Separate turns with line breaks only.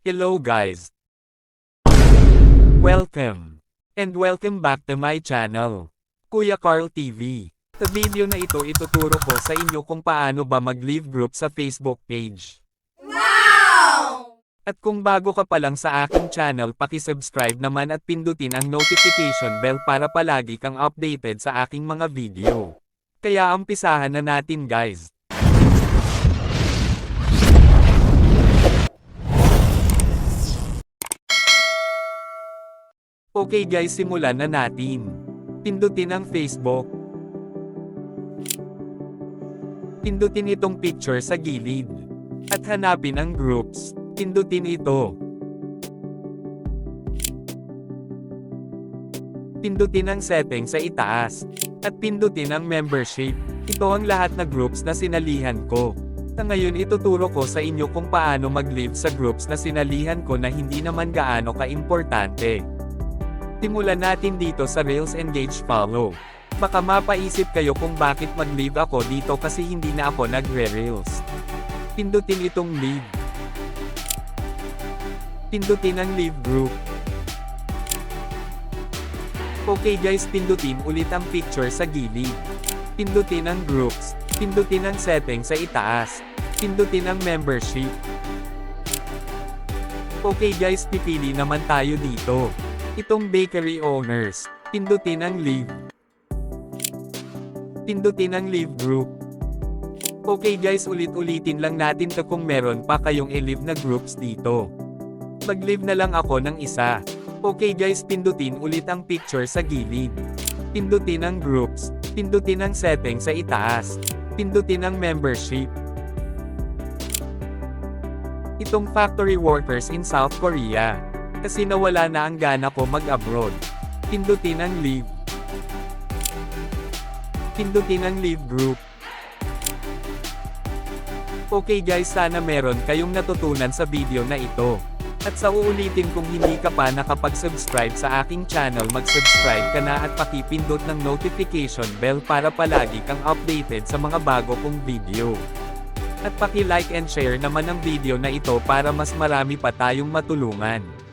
Hello guys! Welcome! And welcome back to my channel, Kuya Carl TV. Sa video na ito ituturo ko sa inyo kung paano ba mag-leave group sa Facebook page.
Wow!
At kung bago ka pa lang sa aking channel paki-subscribe naman at pindutin ang notification bell para palagi kang updated sa aking mga video. Kaya umpisahan na natin guys. Okay guys, simulan na natin. Pindutin ang Facebook. Pindutin itong picture sa gilid. At hanapin ang groups. Pindutin ito. Pindutin ang setting sa itaas. At pindutin ang membership. Ito ang lahat na groups na sinalihan ko. Sa ngayon ituturo ko sa inyo kung paano mag-leave sa groups na sinalihan ko na hindi naman gaano ka-importante. Simulan natin dito sa Reels Engage Follow. Baka mapaisip kayo kung bakit mag-leave ako dito kasi hindi na ako nagre-reels. Pindutin itong leave. Pindutin ang leave group. Okay guys, pindutin ulit ang picture sa gilid. Pindutin ang groups. Pindutin ang setting sa itaas. Pindutin ang membership. Okay guys, pipili naman tayo dito. Itong bakery owners. Pindutin ang leave. Pindutin ang leave group. Okay guys, ulit-ulitin lang natin to kung meron pa kayong i-leave na groups dito. Mag-leave na lang ako ng isa. Okay guys, pindutin ulit ang picture sa gilid. Pindutin ang groups. Pindutin ang setting sa itaas. Pindutin ang membership. Itong factory workers in South Korea. Kasi nawala na ang gana ko mag-abroad. Pindutin ang leave. Pindutin ang leave group. Okay guys, sana meron kayong natutunan sa video na ito. At sa uulitin kung hindi ka pa nakapag-subscribe sa aking channel, mag-subscribe ka na at pakipindot ng notification bell para palagi kang updated sa mga bago kong video. At paki-like and share naman ang video na ito para mas marami pa tayong matulungan.